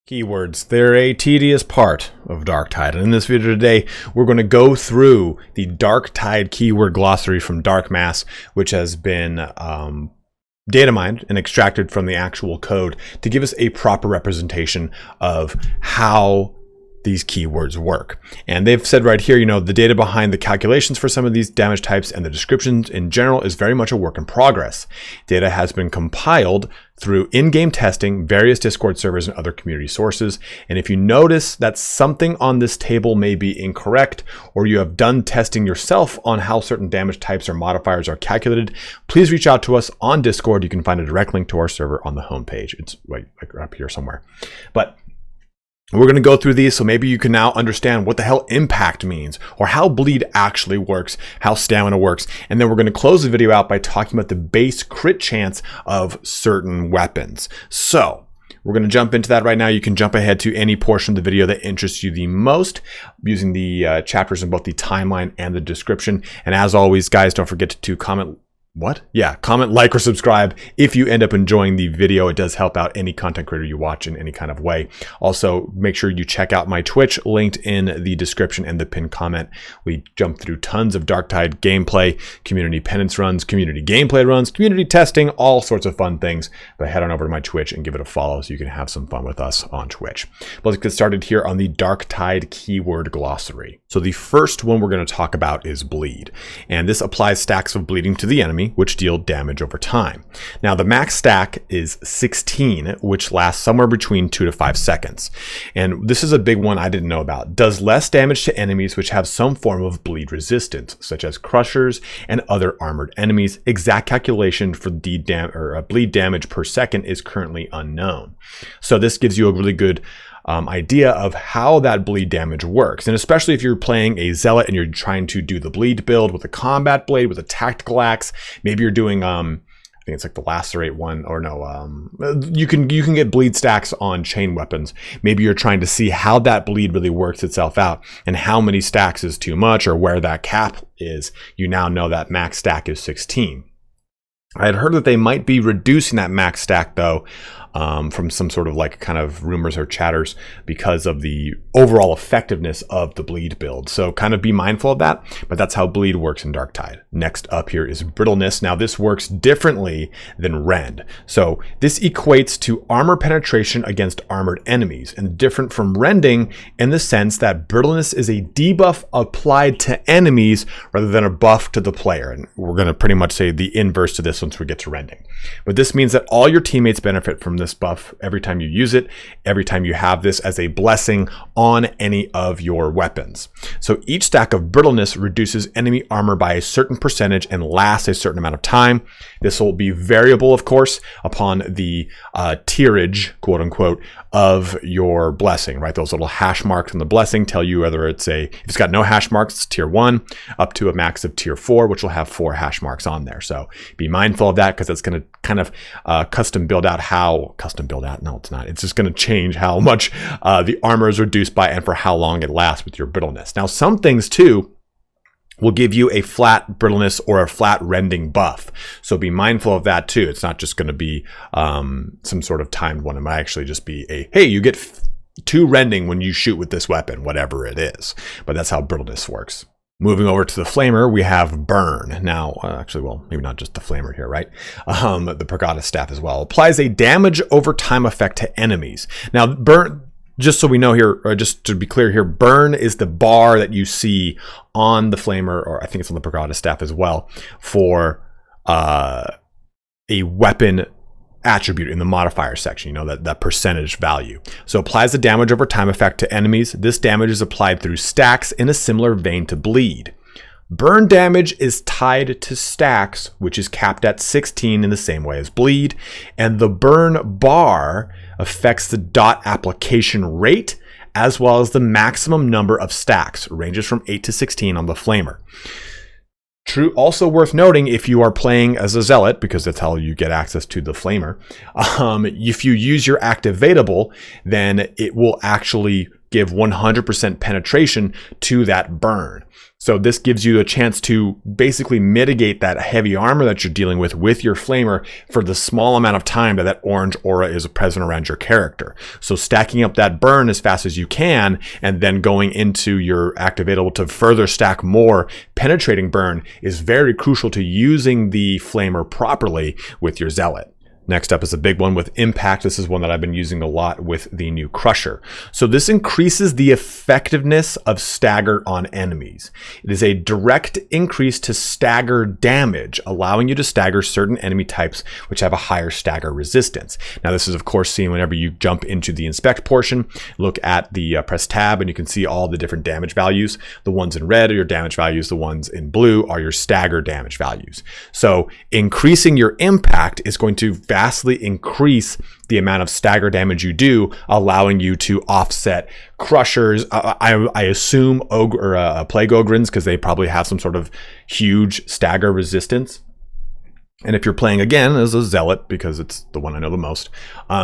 Keywords, they're a tedious part of Darktide, and in this video today we're going to go through the Darktide keyword glossary from Darkmass, which has been data mined and extracted from the actual code to give us a proper representation of how these keywords work. And they've said right here, the data behind the calculations for some of these damage types and the descriptions in general is very much a work in progress. Data has been compiled through in-game testing, various Discord servers, and other community sources. And if you notice that something on this table may be incorrect, or you have done testing yourself on how certain damage types or modifiers are calculated, please reach out to us on Discord. You can find a direct link to our server on the homepage. It's right up here somewhere. But we're going to go through these so maybe you can now understand what the hell impact means, or how bleed actually works, how stamina works, and then we're going to close the video out by talking about the base crit chance of certain weapons. So we're going to jump into that right now. You can jump ahead to any portion of the video that interests you the most using the chapters in both the timeline and the description. And as always, guys, don't forget to comment. Comment, like, or subscribe if you end up enjoying the video. It does help out any content creator you watch in any kind of way. Also, make sure you check out my Twitch, linked in the description and the pinned comment. We jump through tons of Darktide gameplay, community penance runs, community gameplay runs, community testing, all sorts of fun things. But head on over to my Twitch and give it a follow so you can have some fun with us on Twitch. But let's get started here on the Darktide keyword glossary. So the first one we're going to talk about is bleed. And this applies stacks of bleeding to the enemy, which deal damage over time. Now the max stack is 16, which lasts somewhere between 2 to 5 seconds. And this is a big one I didn't know about. Does less damage to enemies which have some form of bleed resistance, such as crushers and other armored enemies. Exact calculation for bleed damage per second is currently unknown. So this gives you a really good idea of how that bleed damage works. And especially if you're playing a zealot and you're trying to do the bleed build with a combat blade, with a tactical axe, maybe you're doing I think it's like the lacerate one, or no, you can get bleed stacks on chain weapons. Maybe you're trying to see how that bleed really works itself out and how many stacks is too much, or where that cap is. You now know that max stack is 16. I had heard that they might be reducing that max stack though, from some sort of like kind of rumors or chatters, because of the overall effectiveness of the bleed build. So kind of be mindful of that, but that's how bleed works in Darktide. Next up here is Brittleness. Now this works differently than Rend. So this equates to armor penetration against armored enemies, and different from Rending in the sense that Brittleness is a debuff applied to enemies rather than a buff to the player. And we're going to pretty much say the inverse to this once we get to Rending. But this means that all your teammates benefit from this buff every time you use it, every time you have this as a blessing on any of your weapons. So each stack of Brittleness reduces enemy armor by a certain percentage and lasts a certain amount of time. This will be variable, of course, upon the tierage, quote unquote, of your blessing, right? Those little hash marks on the blessing tell you whether if it's got no hash marks, it's tier 1, up to a max of tier 4, which will have 4 hash marks on there. So be mindful of that, because it's going to kind of custom build out. No, it's not. It's just going to change how much the armor is reduced by and for how long it lasts with your Brittleness. Now, some things too will give you a flat Brittleness or a flat Rending buff. So be mindful of that too. It's not just going to be some sort of timed one. It might actually just be hey, you get 2 Rending when you shoot with this weapon, whatever it is. But that's how Brittleness works. Moving over to the Flamer, we have Burn. Now, maybe not just the Flamer here, right? The Pergata Staff as well. Applies a damage over time effect to enemies. Now, Burn, just so we know here, or just to be clear here, Burn is the bar that you see on the Flamer, or I think it's on the Pergata Staff as well, for a weapon attribute in the modifier section, that percentage value. So applies the damage over time effect to enemies. This damage is applied through stacks in a similar vein to bleed. Burn damage is tied to stacks, which is capped at 16 in the same way as bleed. And the burn bar affects the dot application rate, as well as the maximum number of stacks, ranges from 8 to 16 on the Flamer. True. Also worth noting, if you are playing as a zealot, because that's how you get access to the Flamer, if you use your activatable, then it will actually give 100% penetration to that burn. So this gives you a chance to basically mitigate that heavy armor that you're dealing with your flamer for the small amount of time that that orange aura is present around your character. So stacking up that burn as fast as you can, and then going into your activatable to further stack more penetrating burn is very crucial to using the flamer properly with your zealot. Next up is a big one with impact. This is one that I've been using a lot with the new Crusher. So this increases the effectiveness of stagger on enemies. It is a direct increase to stagger damage, allowing you to stagger certain enemy types which have a higher stagger resistance. Now this is of course seen whenever you jump into the inspect portion, look at the press tab, and you can see all the different damage values. The ones in red are your damage values. The ones in blue are your stagger damage values. So increasing your impact is going to vastly increase the amount of stagger damage you do, allowing you to offset crushers. I assume plague ogrins, because they probably have some sort of huge stagger resistance. And if you're playing again as a zealot, because it's the one I know the most,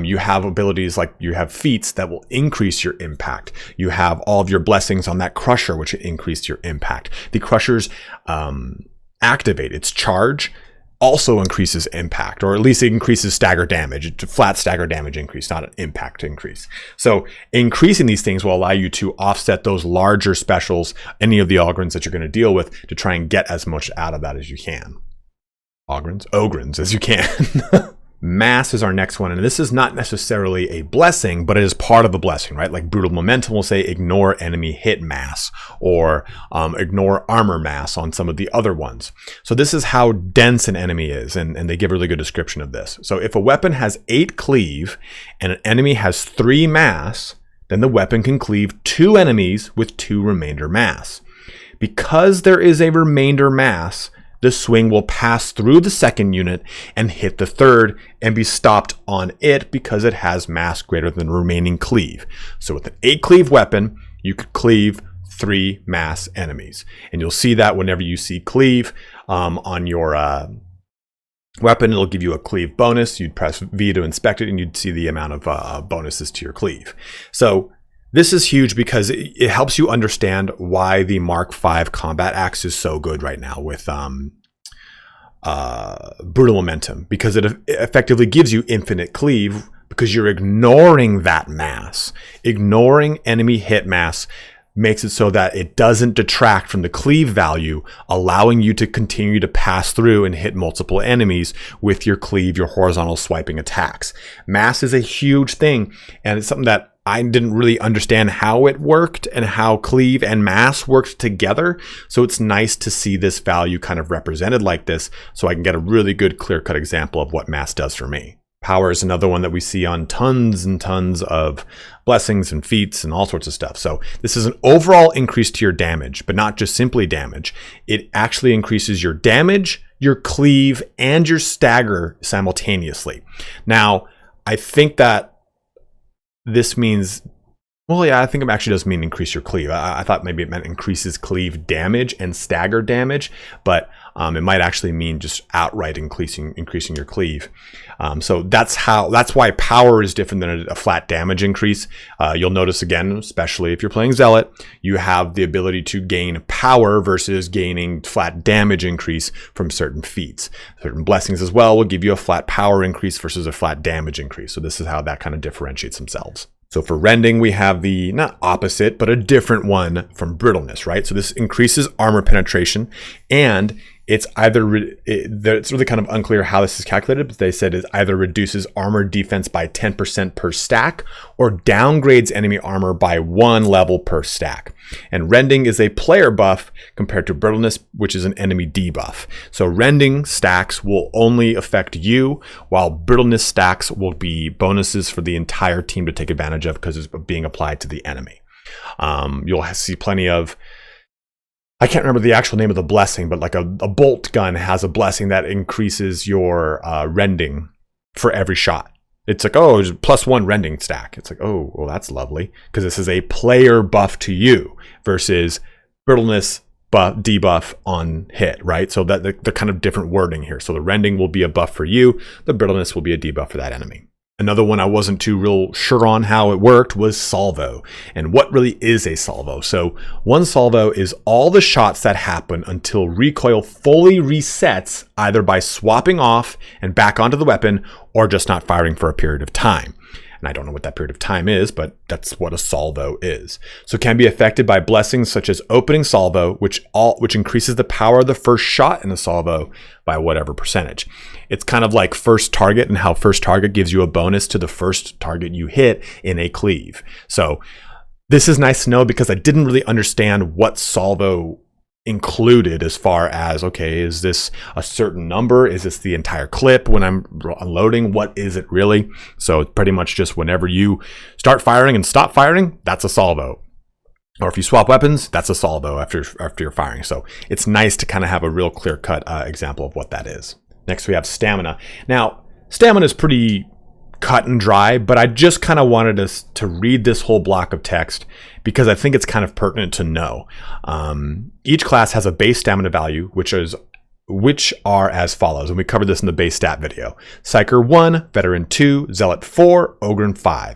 you have abilities like you have feats that will increase your impact. You have all of your blessings on that crusher, which increase your impact. The crushers activate its charge, also increases impact, or at least it increases stagger damage. It's a flat stagger damage increase, not an impact increase. So increasing these things will allow you to offset those larger specials, any of the ogrins that you're going to deal with, to try and get as much out of that as you can. Ogrins as you can. Mass is our next one, and this is not necessarily a blessing, but it is part of a blessing, right? Like Brutal Momentum will say ignore enemy hit mass, or ignore armor mass on some of the other ones. So this is how dense an enemy is, and they give a really good description of this. So if a weapon has 8 cleave and an enemy has 3 mass, then the weapon can cleave 2 enemies with 2 remainder mass. Because there is a remainder mass, the swing will pass through the second unit and hit the third and be stopped on it because it has mass greater than the remaining cleave. So with an 8 cleave weapon, you could cleave 3 mass enemies. And you'll see that whenever you see cleave on your weapon, it'll give you a cleave bonus. You'd press V to inspect it and you'd see the amount of bonuses to your cleave. So this is huge because it helps you understand why the Mark V combat axe is so good right now with Brutal Momentum, because it effectively gives you infinite cleave because you're ignoring that mass. Ignoring enemy hit mass makes it so that it doesn't detract from the cleave value, allowing you to continue to pass through and hit multiple enemies with your cleave, your horizontal swiping attacks. Mass is a huge thing, and it's something that I didn't really understand how it worked and how cleave and mass worked together. So it's nice to see this value kind of represented like this, so I can get a really good clear-cut example of what mass does for me. Power is another one that we see on tons and tons of blessings and feats and all sorts of stuff. So this is an overall increase to your damage, but not just simply damage. It actually increases your damage, your cleave, and your stagger simultaneously. Now, I think that this means, well, yeah, I think it actually does mean increase your cleave. I thought maybe it meant increases cleave damage and stagger damage, but it might actually mean just outright increasing your cleave. So that's why power is different than a flat damage increase. You'll notice again, especially if you're playing Zealot, you have the ability to gain power versus gaining flat damage increase from certain feats. Certain blessings as well will give you a flat power increase versus a flat damage increase. So this is how that kind of differentiates themselves. So for Rending, we have the, not opposite, but a different one from Brittleness, right? So this increases armor penetration, and it's either, it's really kind of unclear how this is calculated, but they said it either reduces armor defense by 10% per stack or downgrades enemy armor by 1 level per stack. And Rending is a player buff compared to Brittleness, which is an enemy debuff. So Rending stacks will only affect you, while Brittleness stacks will be bonuses for the entire team to take advantage of because it's being applied to the enemy. You'll see plenty of, I can't remember the actual name of the blessing, but like a bolt gun has a blessing that increases your Rending for every shot. It's like, oh, it's +1 Rending stack. It's like, oh, well, that's lovely, because this is a player buff to you versus Brittleness debuff on hit, right? So that the kind of different wording here. So the Rending will be a buff for you. The Brittleness will be a debuff for that enemy. Another one I wasn't too real sure on how it worked was Salvo. And what really is a Salvo? So one Salvo is all the shots that happen until recoil fully resets, either by swapping off and back onto the weapon or just not firing for a period of time. And I don't know what that period of time is, but that's what a salvo is. So it can be affected by blessings such as opening salvo, which increases the power of the first shot in a salvo by whatever percentage. It's kind of like first target, and how first target gives you a bonus to the first target you hit in a cleave. So this is nice to know because I didn't really understand what salvo included as far as, okay, is this a certain number? Is this the entire clip when I'm unloading? What is it really? So it's pretty much just whenever you start firing and stop firing, that's a salvo. Or if you swap weapons, that's a salvo after you're firing. So it's nice to kind of have a real clear-cut example of what that is. Next, we have stamina. Now, stamina is pretty cut and dry, but I just kind of wanted us to read this whole block of text because I think it's kind of pertinent to know. Each class has a base stamina value, which are as follows, and we covered this in the base stat video. Psyker 1, Veteran 2, Zealot 4, Ogryn 5.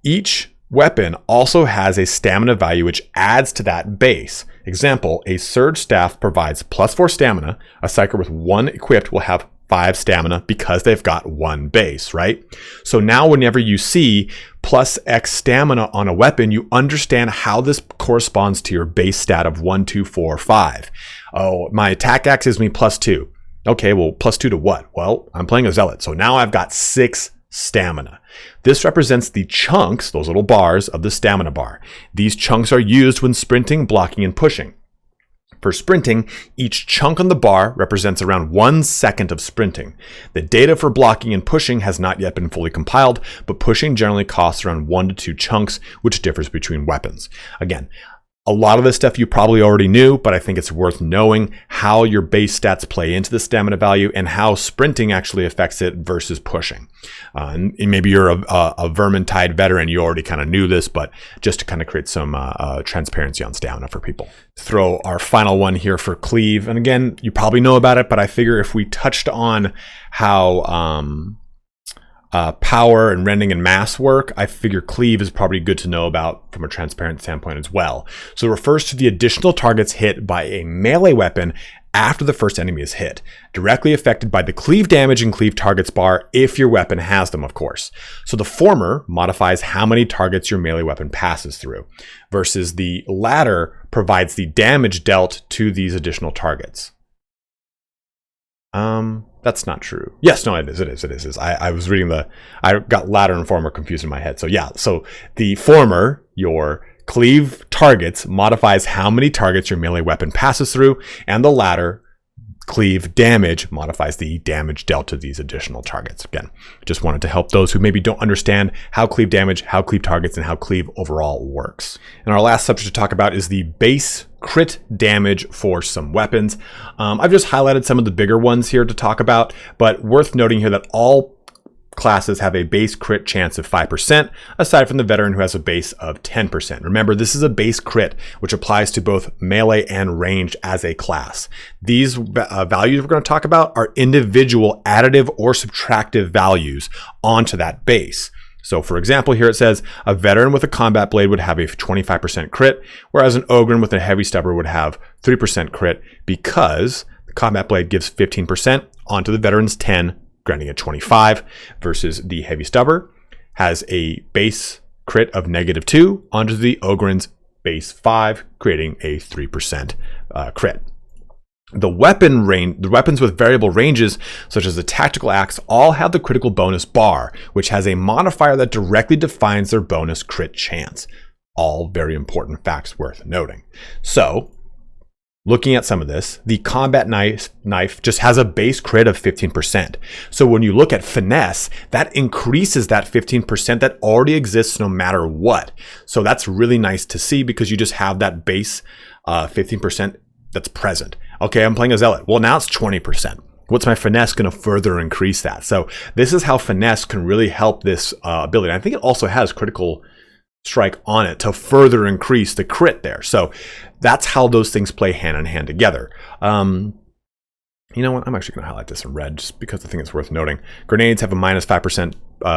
Each weapon also has a stamina value which adds to that base. Example, a Surge Staff provides +4 stamina. A Psyker with 1 equipped will have 5 stamina because they've got 1 base, right? So now whenever you see +X stamina on a weapon, you understand how this corresponds to your base stat of 1, 2, 4, 5. Oh, my attack axe gives me +2. Okay, well, +2 to what? Well, I'm playing a Zealot, so now I've got 6 stamina. This represents the chunks, those little bars of the stamina bar. These chunks are used when sprinting, blocking, and pushing. For sprinting, each chunk on the bar represents around 1 second of sprinting. The data for blocking and pushing has not yet been fully compiled, but pushing generally costs around 1 to 2 chunks, which differs between weapons. Again, a lot of this stuff you probably already knew, but I think it's worth knowing how your base stats play into the stamina value and how sprinting actually affects it versus pushing. And maybe you're a Vermintide veteran, you already kind of knew this, but just to kind of create some transparency on stamina for people. Throw our final one here for Cleave. And again, you probably know about it, but I figure if we touched on how power and rending and mass work, I figure Cleave is probably good to know about from a transparent standpoint as well. So it refers to the additional targets hit by a melee weapon after the first enemy is hit, directly affected by the cleave damage and cleave targets bar if your weapon has them, of course. So the former modifies how many targets your melee weapon passes through, versus the latter provides the damage dealt to these additional targets. That's not true. Yes, no, it is. I was reading I got latter and former confused in my head. So yeah, so the former, your cleave targets, modifies how many targets your melee weapon passes through, and the latter, cleave damage, modifies the damage dealt to these additional targets. Again, just wanted to help those who maybe don't understand how cleave damage, how cleave targets, and how cleave overall works. And our last subject to talk about is the base crit damage for some weapons. I've just highlighted some of the bigger ones here to talk about, but worth noting here that all classes have a base crit chance of 5%, aside from the veteran who has a base of 10%. Remember, this is a base crit, which applies to both melee and ranged as a class. These values we're going to talk about are individual additive or subtractive values onto that base. So for example, here it says a veteran with a combat blade would have a 25% crit, whereas an Ogryn with a heavy stubber would have 3% crit, because the combat blade gives 15% onto the veteran's 10, granting it 25, versus the heavy stubber has a base crit of -2 onto the Ogryn's base 5, creating a 3% crit. The weapons with variable ranges, such as the tactical axe, all have the critical bonus bar, which has a modifier that directly defines their bonus crit chance. All very important facts worth noting. So, looking at some of this, the combat knife just has a base crit of 15%. So when you look at finesse, that increases that 15% that already exists no matter what. So that's really nice to see because you just have that base 15% that's present. Okay, I'm playing a Zealot. Well, now it's 20%. What's my finesse going to further increase that? So this is how finesse can really help this ability. I think it also has critical strike on it to further increase the crit there. So that's how those things play hand in hand together. You know what? I'm actually going to highlight this in red just because I think it's worth noting. Grenades have a minus 5%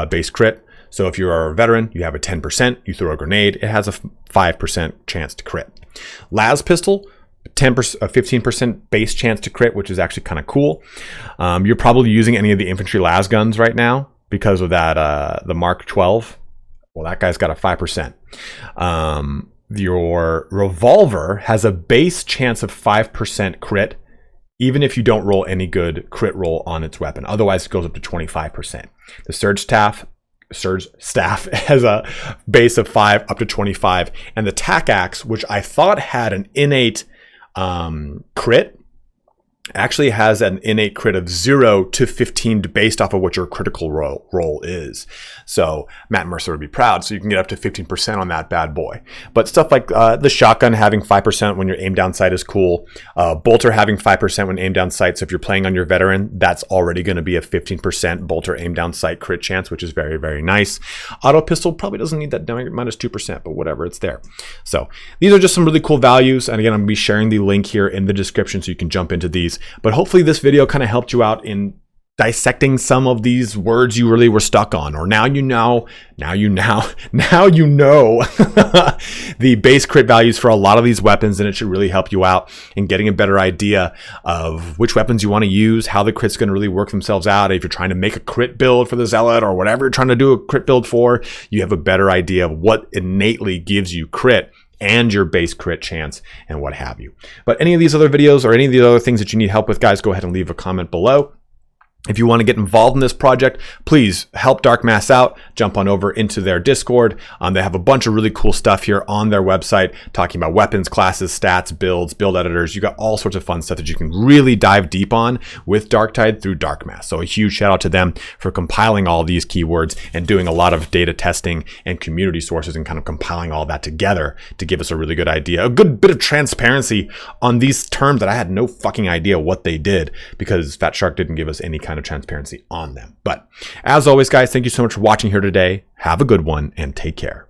base crit. So if you are a veteran, you have a 10%. You throw a grenade, it has a 5% chance to crit. Las pistol, 15% base chance to crit, which is actually kind of cool. You're probably using any of the infantry las guns right now because of that the Mark 12. Well, that guy's got a 5%. Your revolver has a base chance of 5% crit, even if you don't roll any good crit roll on its weapon. Otherwise, it goes up to 25%. The Surge Staff has a base of 5 up to 25. And the Tack Axe, which I thought had an innate crit, actually has an innate crit of 0 to 15 based off of what your critical roll is. So Matt Mercer would be proud. So you can get up to 15% on that bad boy. But stuff like the shotgun having 5% when your aim down sight is cool. Bolter having 5% when aim down sight. So if you're playing on your veteran, that's already going to be a 15% bolter aim down sight crit chance, which is very, very nice. Auto pistol probably doesn't need that minus 2%, but whatever, it's there. So these are just some really cool values. And again, I'm going to be sharing the link here in the description so you can jump into these. But hopefully this video kind of helped you out in dissecting some of these words you really were stuck on, or now you know the base crit values for a lot of these weapons, and it should really help you out in getting a better idea of which weapons you want to use, how the crit's going to really work themselves out. If you're trying to make a crit build for the Zealot or whatever you're trying to do a crit build for, you have a better idea of what innately gives you crit and your base crit chance and what have you. But any of these other videos or any of the other things that you need help with, guys, go ahead and leave a comment below. If you want to get involved in this project, please help Darkmass out. Jump on over into their Discord. They have a bunch of really cool stuff here on their website, talking about weapons, classes, stats, builds, build editors. You got all sorts of fun stuff that you can really dive deep on with Darktide through Darkmass. So a huge shout out to them for compiling all these keywords and doing a lot of data testing and community sources and kind of compiling all that together to give us a really good idea, a good bit of transparency on these terms that I had no fucking idea what they did, because Fat Shark didn't give us any kind of transparency on them. But as always, guys, thank you so much for watching here today. Have a good one and take care.